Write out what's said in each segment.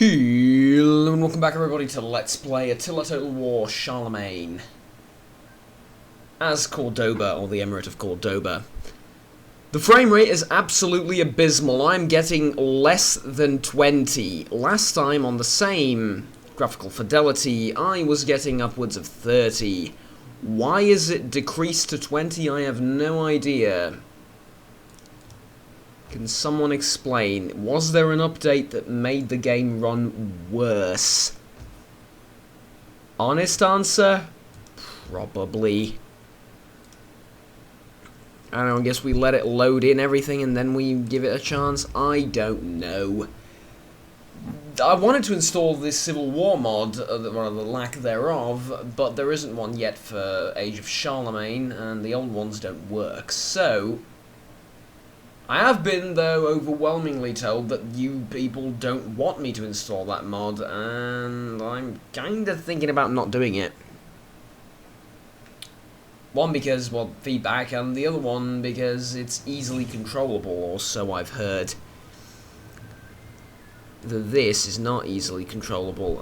Hello and welcome back everybody to Let's Play Attila Total War Charlemagne as Cordoba, or the Emirate of Cordoba. The frame rate is absolutely abysmal. I'm getting less than 20. Last time on the same graphical fidelity I was getting upwards of 30. Why is it decreased to 20? I have no idea. Can someone explain? Was there an update that made the game run worse? Honest answer? Probably. I don't know, I guess we let it load in everything and then we give it a chance? I don't know. I wanted to install this Civil War mod, or the lack thereof, but there isn't one yet for Age of Charlemagne, and the old ones don't work, so I have been, though, overwhelmingly told that you people don't want me to install that mod, and I'm kind of thinking about not doing it. One, because, well, feedback, and the other one because it's easily controllable, or so I've heard. This is not easily controllable.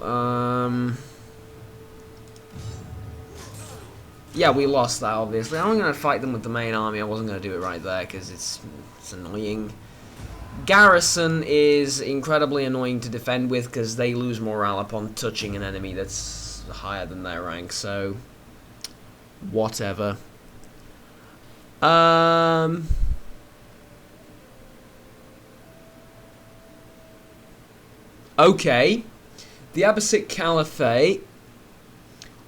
Yeah, we lost that, obviously. I'm going to fight them with the main army. I wasn't going to do it right there, because it's annoying. Garrison is incredibly annoying to defend with, because they lose morale upon touching an enemy that's higher than their rank, so whatever. Okay. The Abbasid Caliphate,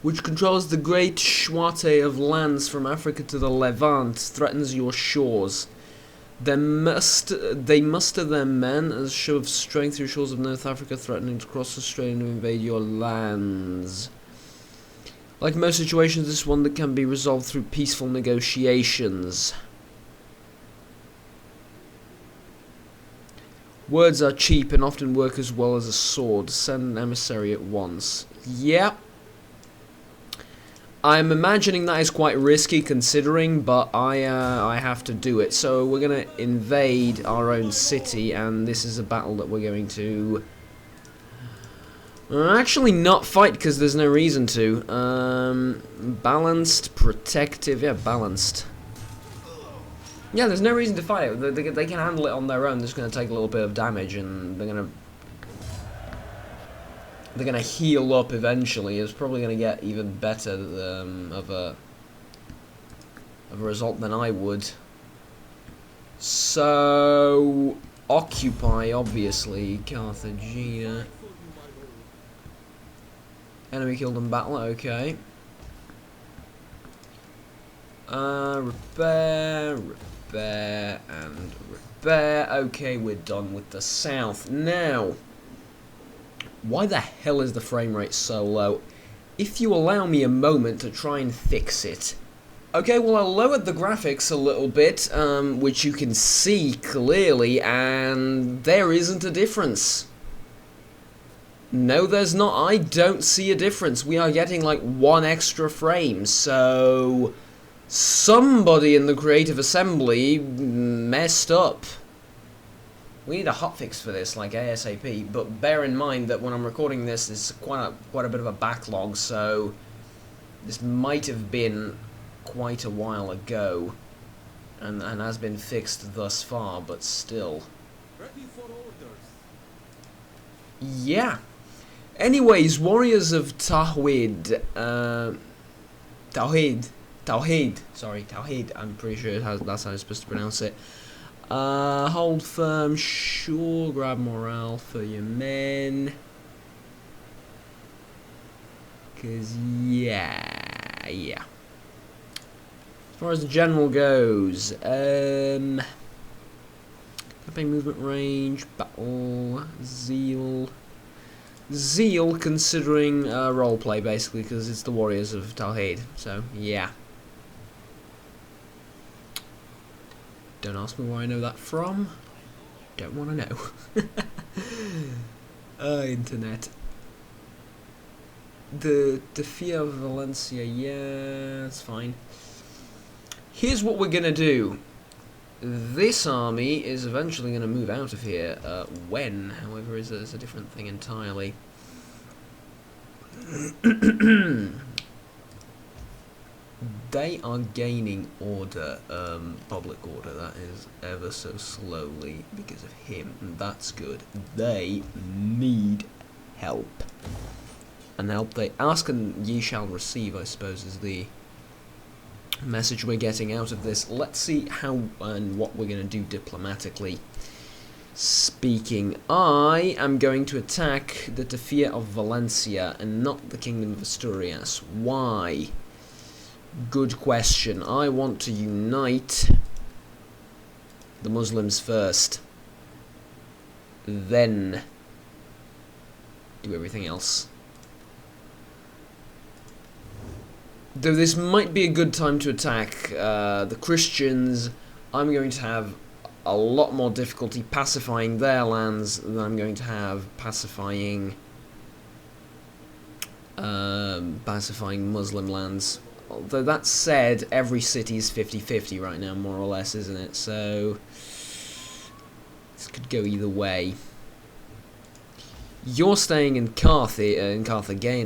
which controls the great swathe of lands from Africa to the Levant, threatens your shores. They muster their men as a show of strength through shores of North Africa, threatening to cross Australia to invade your lands. Like most situations, this is one that can be resolved through peaceful negotiations. Words are cheap and often work as well as a sword. Send an emissary at once. Yep. I'm imagining that is quite risky considering, but I have to do it. So we're going to invade our own city, and this is a battle that we're going to actually not fight because there's no reason to. Balanced, protective, yeah, balanced. Yeah, there's no reason to fight it. They can handle it on their own. They're just going to take a little bit of damage, and they're going to heal up eventually. It's probably going to get even better of a result than I would. So occupy, obviously, Carthagena. Enemy killed in battle. Okay. Repair, and repair. Okay, we're done with the south. Now, why the hell is the frame rate so low? If you allow me a moment to try and fix it. Okay, well, I lowered the graphics a little bit, which you can see clearly, and there isn't a difference. No, there's not. I don't see a difference. We are getting like one extra frame, so somebody in the Creative Assembly messed up. We need a hotfix for this, like ASAP, but bear in mind that when I'm recording this, there's quite a bit of a backlog, so this might have been quite a while ago, and has been fixed thus far, but still. Ready for orders. Yeah. Anyways, Warriors of Tawhid, sorry, Tawhid, I'm pretty sure that's how I'm supposed to pronounce it. Hold firm, sure, grab morale for your men. Cause yeah. As far as the general goes, campaign movement range, battle, zeal, considering roleplay basically, because it's the Warriors of Tawhid. So yeah. Don't ask me where I know that from. Don't want to know. Internet. The fear of Valencia, yeah, that's fine. Here's what we're gonna do. this army is eventually going to move out of here. When, however, is a different thing entirely. They are gaining order, public order, that is, ever so slowly because of him, and that's good. They need help. And help they ask and ye shall receive, I suppose, is the message we're getting out of this. Let's see how and what we're going to do diplomatically speaking. I am going to attack the Tafia of Valencia and not the Kingdom of Asturias. Why? Good question. I want to unite the Muslims first, then do everything else. Though this might be a good time to attack the Christians, I'm going to have a lot more difficulty pacifying their lands than I'm going to have pacifying Muslim lands. Although that said, every city is 50-50 right now, more or less, isn't it? So this could go either way. You're staying in Carthagena.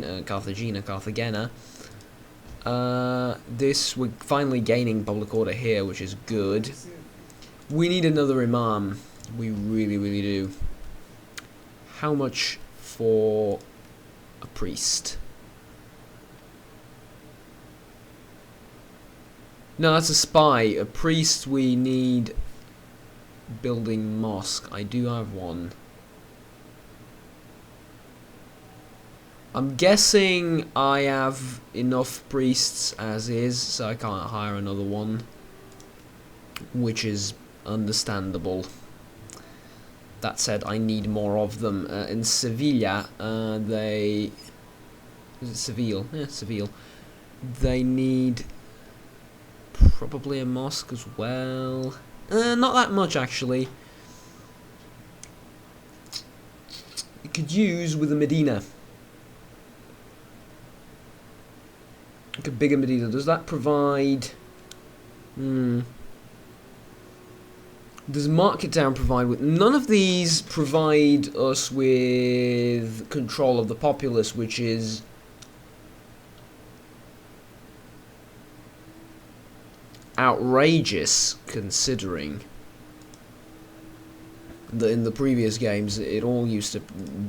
We're finally gaining public order here, which is good. We need another imam. We really, really do. How much for a priest? No, that's a spy. A priest, we need building mosque. I do have one. I'm guessing I have enough priests as is, so I can't hire another one, which is understandable. That said, I need more of them. In Sevilla, is it Seville? Yeah, Seville. They need probably a mosque as well. Not that much, actually. You could use with a Medina. Like a bigger Medina. Does that provide... Does Market Town provide with... None of these provide us with control of the populace, which is... outrageous, considering that in the previous games it all used to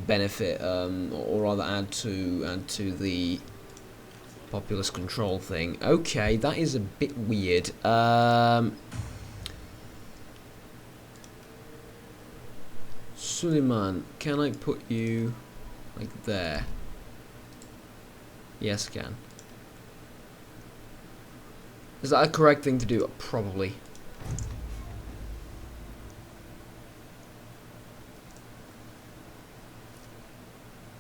benefit, or rather add to the populace control thing. Okay, that is a bit weird. Suleiman, can I put you like there? Yes, I can. Is that a correct thing to do? Probably.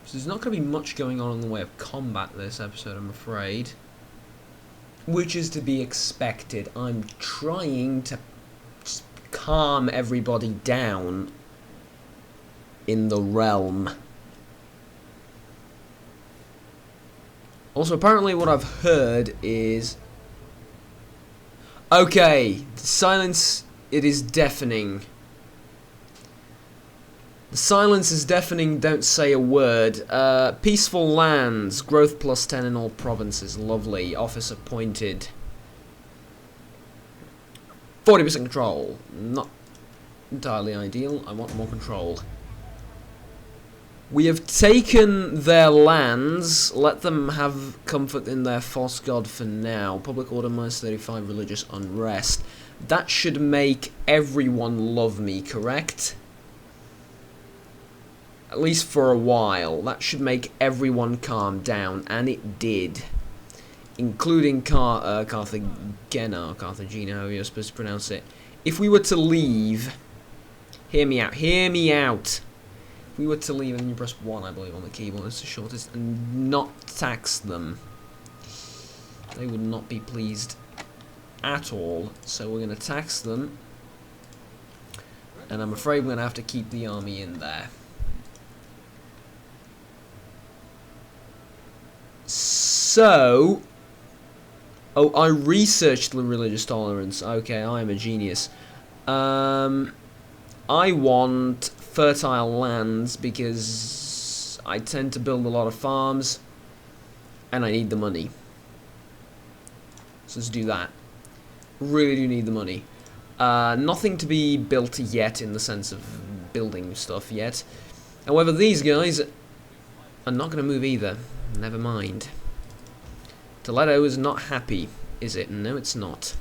So there's not going to be much going on in the way of combat this episode, I'm afraid. Which is to be expected. I'm trying to just calm everybody down in the realm. Also, apparently what I've heard is... Okay, the silence, it is deafening. The silence is deafening, don't say a word. Peaceful lands, growth plus 10 in all provinces, lovely. Office appointed. 40% control, not entirely ideal, I want more control. We have taken their lands, let them have comfort in their false god for now. Public order minus 35, religious unrest. That should make everyone love me, correct? At least for a while. That should make everyone calm down, and it did. Including Carthagena, however you're supposed to pronounce it. If we were to leave... Hear me out. We were to leave, and you press 1, I believe, on the keyboard, it's the shortest, and not tax them, they would not be pleased at all. So we're going to tax them, and I'm afraid we're going to have to keep the army in there. So, oh, I researched the religious tolerance. Okay, I am a genius. I want fertile lands because I tend to build a lot of farms and I need the money. So let's do that. Really do need the money. Nothing to be built yet in the sense of building stuff yet. However, these guys are not going to move either. Never mind. Toledo is not happy, is it? No, it's not.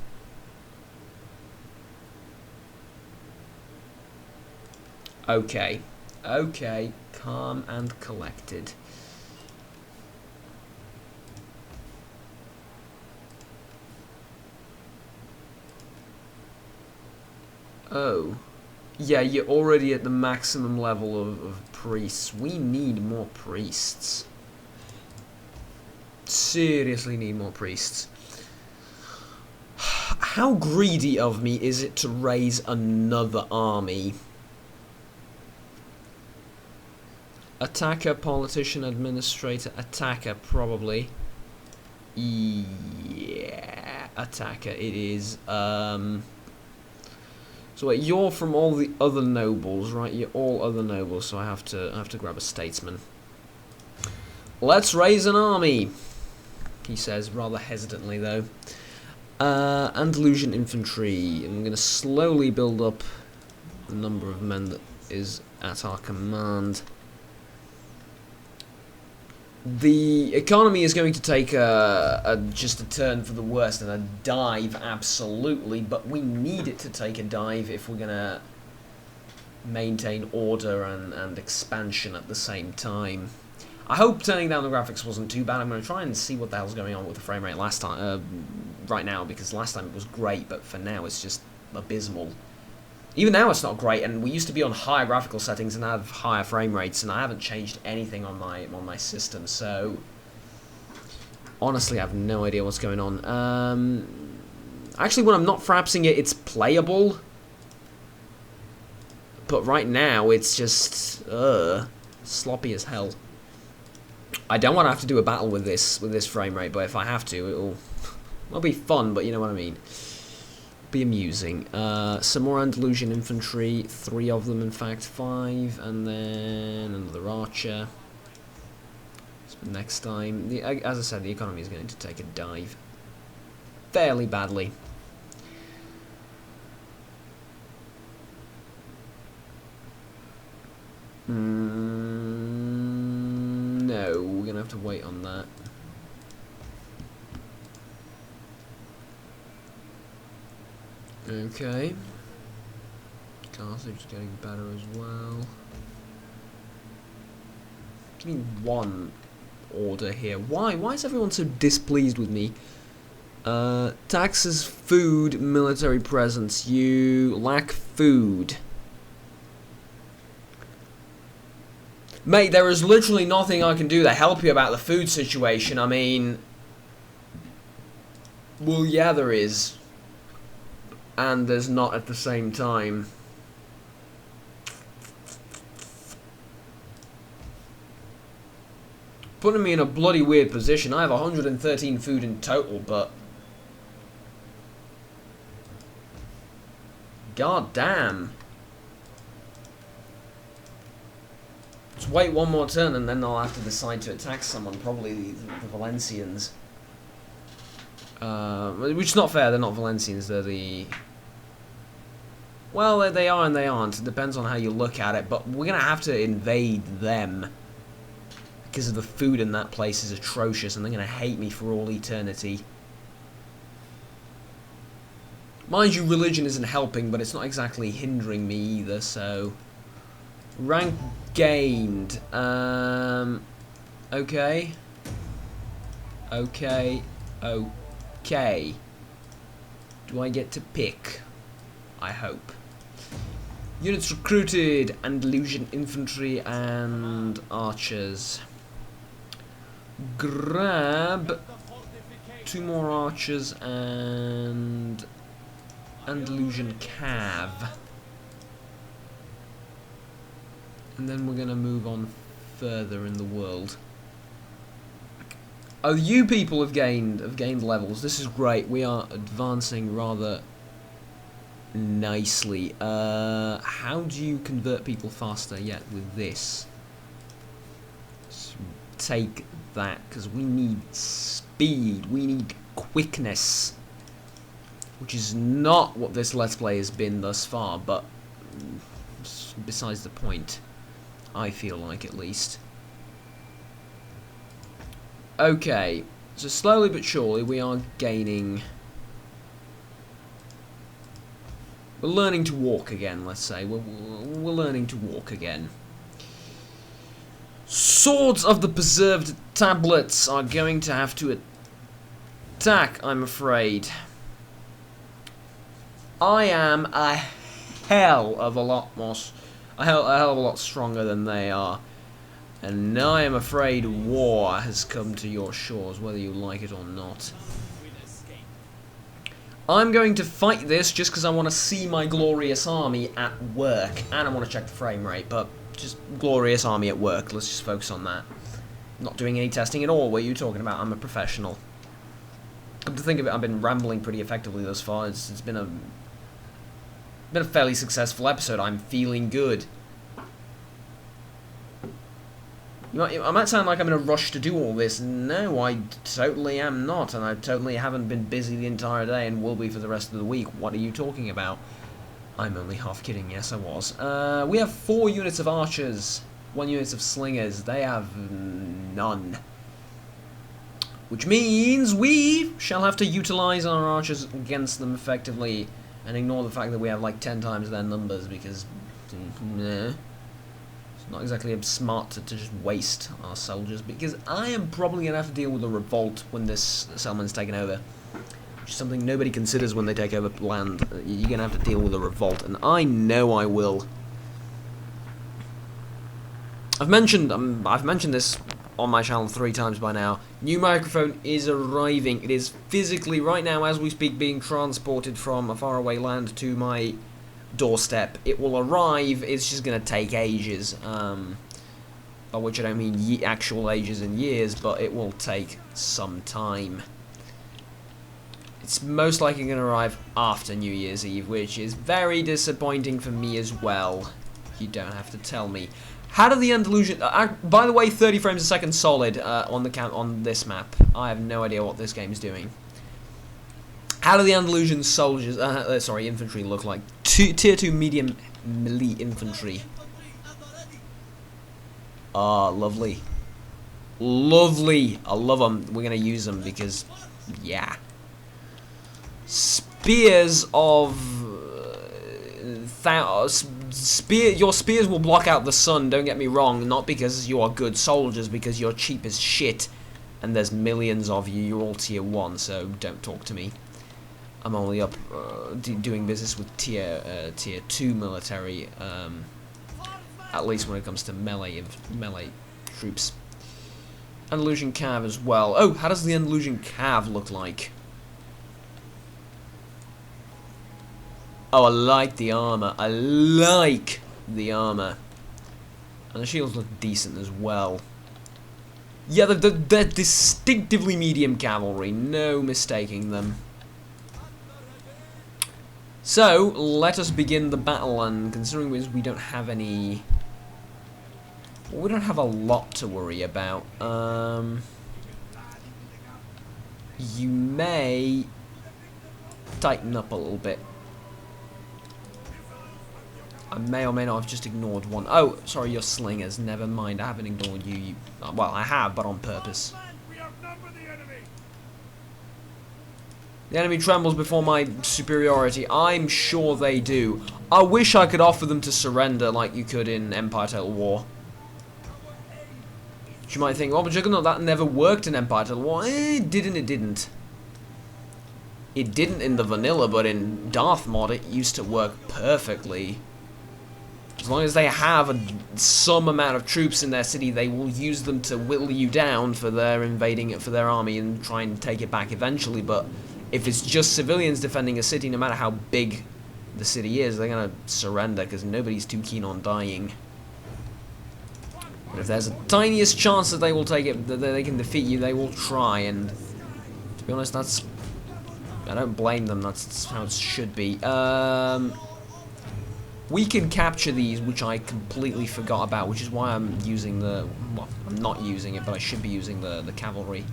Okay. Okay. Calm and collected. Oh. Yeah, you're already at the maximum level of priests. We need more priests. Seriously need more priests. How greedy of me is it to raise another army? Attacker, politician, administrator, attacker, probably. Yeah, attacker it is. So wait, you're from all the other nobles, right? You're all other nobles, so I have to grab a statesman. Let's raise an army, he says, rather hesitantly though. Andalusian infantry. I'm going to slowly build up the number of men that is at our command. The economy is going to take just a turn for the worst and a dive, absolutely, but we need it to take a dive if we're going to maintain order and expansion at the same time. I hope turning down the graphics wasn't too bad. I'm going to try and see what the hell's going on with the frame rate last time, right now, because last time it was great, but for now it's just abysmal. Even now it's not great, and we used to be on higher graphical settings and have higher frame rates, and I haven't changed anything on my system, so honestly I have no idea what's going on. Actually, when I'm not frapsing it, it's playable, but right now it's just sloppy as hell. I don't want to have to do a battle with this frame rate, but if I have to, it'll be fun, but you know what I mean. Be amusing. Some more Andalusian infantry, 3 of them in fact, 5, and then another archer. So next time, as I said, the economy is going to take a dive fairly badly. No, we're gonna have to wait on that. Okay. Carthage is getting better as well. Give me one order here. Why? Why is everyone so displeased with me? Taxes, food, military presence. You lack food. Mate, there is literally nothing I can do to help you about the food situation. I mean... Well, yeah, there is. And there's not at the same time. Putting me in a bloody weird position. I have 113 food in total, but... God damn. Let's wait one more turn and then I'll have to decide to attack someone, probably the Valencians. Which is not fair, they're not Valencians, they're the... Well, they are and they aren't. It depends on how you look at it, but we're going to have to invade them. Because of the food in that place is atrocious, and they're going to hate me for all eternity. Mind you, religion isn't helping, but it's not exactly hindering me either, so... Rank gained. Okay. Okay. Okay. Do I get to pick? I hope. Units recruited, Andalusian infantry and archers. Grab 2 more archers and Andalusian cav. And then we're gonna move on further in the world. Oh, you people have gained levels. This is great. We are advancing rather nicely. How do you convert people faster yet with this? Let's take that, because we need speed, we need quickness, which is not what this Let's Play has been thus far, but besides the point, I feel like, at least. Okay, so slowly but surely we are gaining... We're learning to walk again, let's say. We're learning to walk again. Swords of the Preserved Tablets are going to have to attack, I'm afraid. I am a hell of a lot more... a hell of a lot stronger than they are. And I am afraid war has come to your shores, whether you like it or not. I'm going to fight this just because I want to see my glorious army at work. And I want to check the frame rate, but just glorious army at work. Let's just focus on that. Not doing any testing at all. What are you talking about? I'm a professional. Come to think of it, I've been rambling pretty effectively thus far. It's been a fairly successful episode. I'm feeling good. I might sound like I'm in a rush to do all this. No, I totally am not, and I totally haven't been busy the entire day and will be for the rest of the week. What are you talking about? I'm only half kidding, yes I was. We have 4 units of archers, 1 unit of slingers. They have none. Which means we shall have to utilize our archers against them effectively and ignore the fact that we have like 10 times their numbers because... nah. Not exactly smart to just waste our soldiers, because I am probably going to have to deal with a revolt when this settlement's taken over. Which is something nobody considers when they take over land. You're going to have to deal with a revolt, and I know I will. I've mentioned this on my channel 3 times by now. New microphone is arriving. It is physically, right now as we speak, being transported from a faraway land to my doorstep. It will arrive, it's just going to take ages, by which I don't mean actual ages in years, but it will take some time. It's most likely going to arrive after New Year's Eve, which is very disappointing for me as well. You don't have to tell me. How do the Andalusian... by the way, 30 frames a second solid on this map. I have no idea what this game is doing. How do the Andalusian soldiers, infantry look like? Tier 2 medium melee infantry. Ah, lovely. Lovely. I love them. We're going to use them because, yeah. Spears of... your spears will block out the sun, don't get me wrong. Not because you are good soldiers, because you're cheap as shit. And there's millions of you. You're all tier 1, so don't talk to me. I'm only up doing business with tier 2 military, at least when it comes to melee troops. Andalusian Cav as well. Oh, how does the Andalusian Cav look like? Oh, I like the armor. I like the armor. And the shields look decent as well. Yeah, they're distinctively medium cavalry. No mistaking them. So, let us begin the battle, and considering we don't have any... Well, we don't have a lot to worry about. You may tighten up a little bit. I may or may not have just ignored one. Oh, sorry, you're slingers. Never mind, I haven't ignored you. Well, I have, but on purpose. The enemy trembles before my superiority. I'm sure they do. I wish I could offer them to surrender like you could in Empire Total War. But you might think, oh, but Juggernaut, that never worked in Empire Total War. It didn't. It didn't in the vanilla, but in Darth mod it used to work perfectly. As long as they have some amount of troops in their city, they will use them to whittle you down for their invading, for their army, and try and take it back eventually. But if it's just civilians defending a city, no matter how big the city is, they're gonna surrender because nobody's too keen on dying. But if there's a tiniest chance that they will take it, that they can defeat you, they will try. And to be honest, that's I don't blame them, that's how it should be. We can capture these, which I completely forgot about, which is why I'm using the... Well, I'm not using it, but I should be using the cavalry.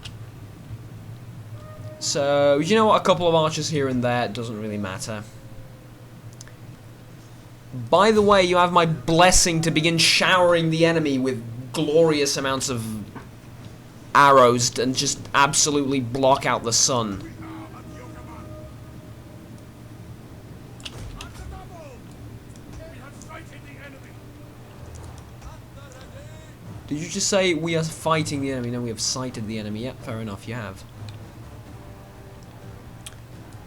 So, you know what, a couple of archers here and there, it doesn't really matter. By the way, you have my blessing to begin showering the enemy with glorious amounts of arrows and just absolutely block out the sun. Did you just say we are fighting the enemy? No, we have sighted the enemy. Yep, fair enough, you have.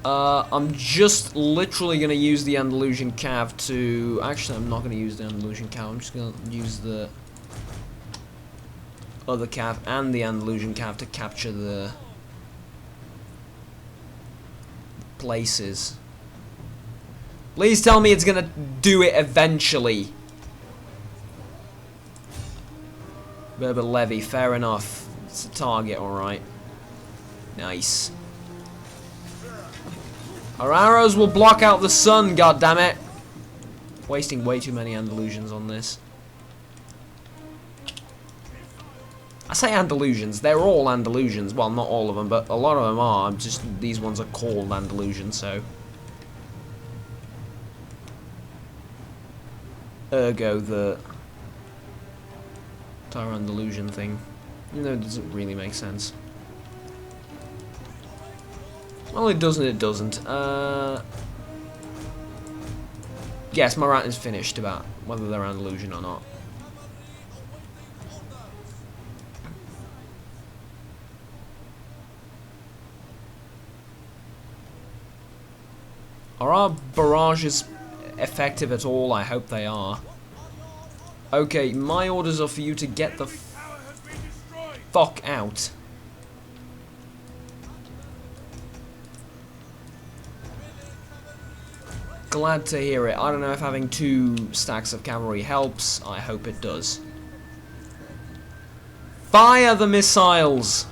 I'm just literally going to use the Andalusian cav to... Actually, I'm not going to use the Andalusian cav. I'm just going to use the other cav and the Andalusian cav to capture the places. Please tell me it's going to do it eventually. Berber levy, fair enough. It's a target, alright. Nice. Our arrows will block out the sun, goddammit. Wasting way too many Andalusians on this. I say Andalusians, they're all Andalusians. Well, not all of them, but a lot of them are. Just these ones are called Andalusians, so. Ergo, the entire Andalusian thing. You know, it doesn't really make sense. Well, it doesn't, it doesn't. Yes, my rant is finished about whether they're Andalusian or not. Are our barrages effective at all? I hope they are. Okay, my orders are for you to get the fuck out. Glad to hear it. I don't know if having 2 stacks of cavalry helps. I hope it does. Fire the missiles!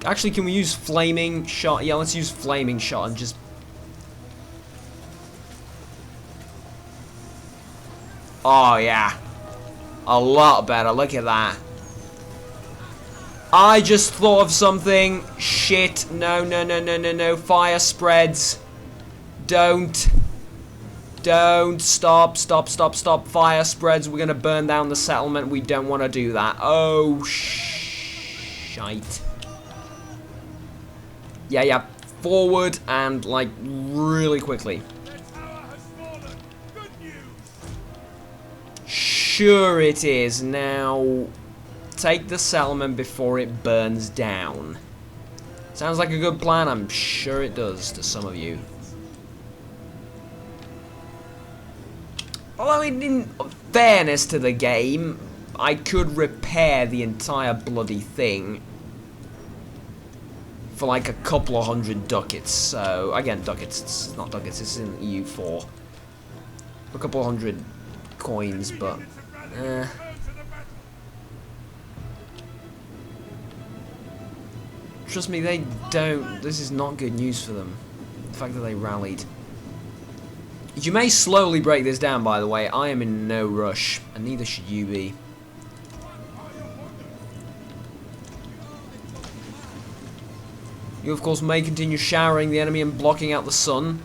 Actually, can we use flaming shot? Yeah, let's use flaming shot and just... Oh, yeah. A lot better. Look at that. I just thought of something. Shit. No, no, no, no, no, no. Fire spreads. Don't. Stop, stop, stop, stop. Fire spreads. We're going to burn down the settlement. We don't want to do that. Oh, shite. Yeah, yeah. Forward and, like, really quickly. Sure it is. Now, take the settlement before it burns down. Sounds like a good plan. I'm sure it does to some of you. Although, in fairness to the game, I could repair the entire bloody thing for like a couple of 100 ducats. So, again, ducats, it's not ducats, it's in EU4. A couple of 100 coins, but... Trust me, they don't... This is not good news for them. The fact that they rallied. You may slowly break this down, by the way. I am in no rush, and neither should you be. You, of course, may continue showering the enemy and blocking out the sun.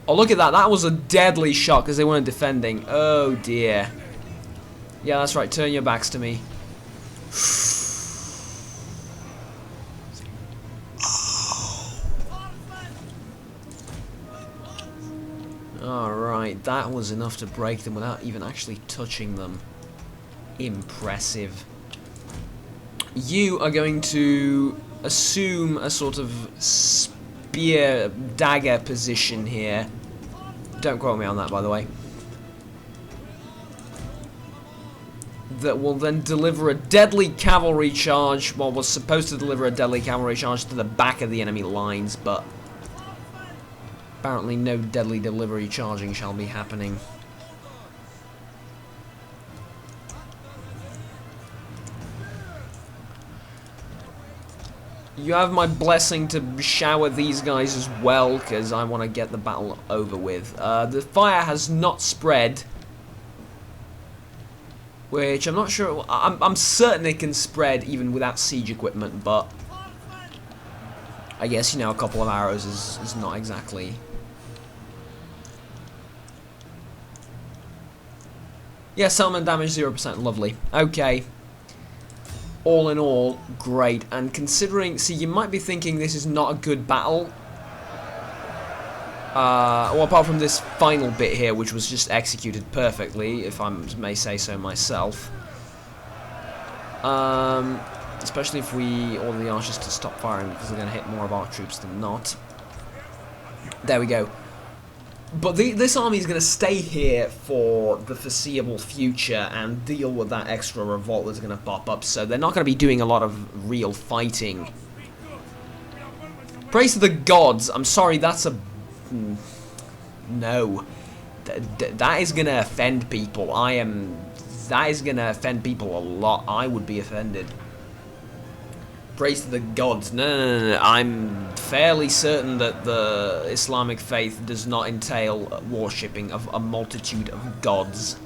Oh, look at that. That was a deadly shot because they weren't defending. Oh, dear. Yeah, that's right. Turn your backs to me. Alright, that was enough to break them without even actually touching them. Impressive. You are going to assume a sort of spear dagger position here. Don't quote me on that, by the way. That will then deliver a deadly cavalry charge. Well, was supposed to deliver a deadly cavalry charge to the back of the enemy lines, but apparently no deadly delivery charging shall be happening. You have my blessing to shower these guys as well, because I want to get the battle over with. The fire has not spread, which I'm not sure. I'm certain it can spread even without siege equipment, but I guess, you know, a couple of arrows is not exactly. Yeah, settlement damage 0%, lovely. Okay. All in all, great. And considering, see, you might be thinking this is not a good battle. Well, apart from this final bit here, which was just executed perfectly, if I may say so myself. Especially if we order the archers to stop firing, because they're going to hit more of our troops than not. There we go. But this army is going to stay here for the foreseeable future and deal with that extra revolt that's going to pop up, so they're not going to be doing a lot of real fighting. Praise to the gods. I'm sorry, that's a... No. That is going to offend people. That is going to offend people a lot. I would be offended. Praise to the gods. No. I'm fairly certain that the Islamic faith does not entail worshipping of a multitude of gods.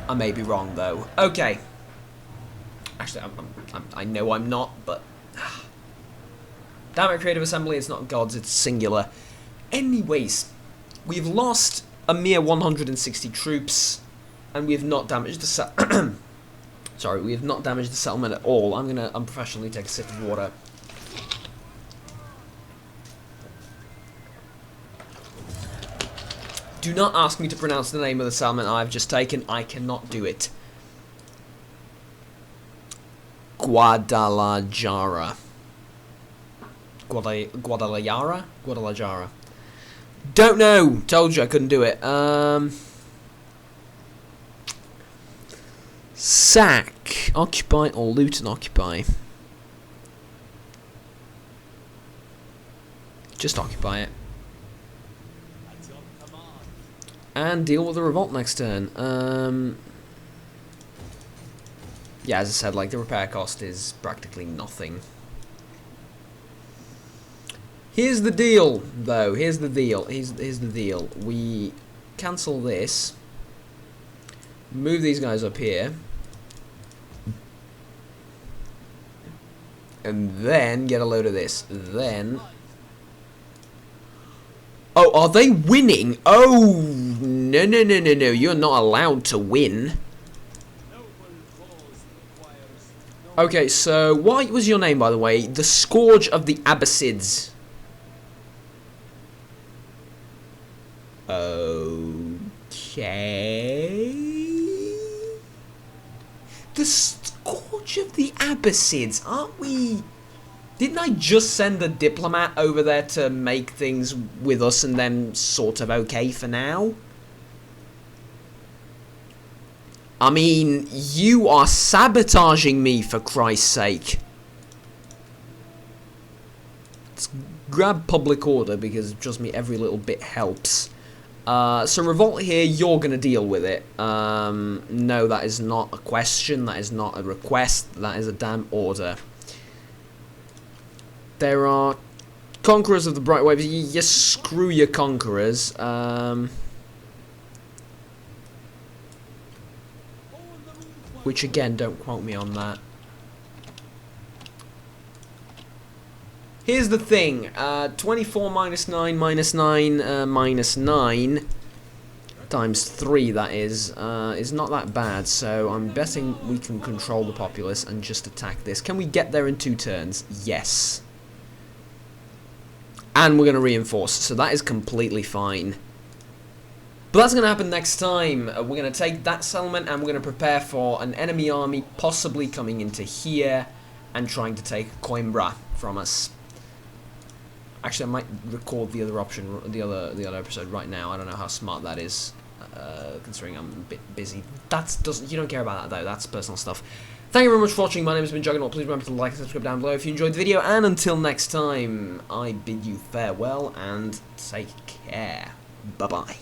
I may be wrong, though. Okay. Actually, I know I'm not, but... Damn it, Creative Assembly, it's not gods, it's singular. Anyways, we've lost a mere 160 troops, and we have not damaged the Sorry, we have not damaged the settlement at all. I'm gonna unprofessionally take a sip of water. Do not ask me to pronounce the name of the settlement I've just taken. I cannot do it. Guadalajara. Guadalajara? Don't know. Told you I couldn't do it. Sack, occupy, or loot and occupy. Just occupy it. And deal with the revolt next turn. Yeah, as I said, like, the repair cost is practically nothing. Here's the deal, though. Here's the deal. Here's the deal. We cancel this. Move these guys up here. And then get a load of this. Then... Oh, are they winning? Oh, no. You're not allowed to win. Okay, so what was your name, by the way? The Scourge of the Abbasids. Okay. The Scourge of the Abbasids, aren't we? Didn't I just send a diplomat over there to make things with us and then sort of okay for now? I mean, you are sabotaging me, for Christ's sake. Let's grab public order, because, trust me, every little bit helps. So revolt here, you're going to deal with it. No, that is not a question, that is not a request, that is a damn order. There are conquerors of the Bright Waves. You screw your conquerors. Which, again, don't quote me on that. Here's the thing. 24 minus 9 minus 9 minus 9 times 3, that is not that bad. So I'm betting we can control the populace and just attack this. Can we get there in 2 turns? Yes. And we're going to reinforce. So that is completely fine. But that's going to happen next time. We're going to take that settlement and we're going to prepare for an enemy army possibly coming into here and trying to take Coimbra from us. Actually, I might record the other option, the other episode right now. I don't know how smart that is, considering I'm a bit busy. You don't care about that though. That's personal stuff. Thank you very much for watching. My name has been Juggernaut. Please remember to like and subscribe down below if you enjoyed the video. And until next time, I bid you farewell and take care. Bye bye.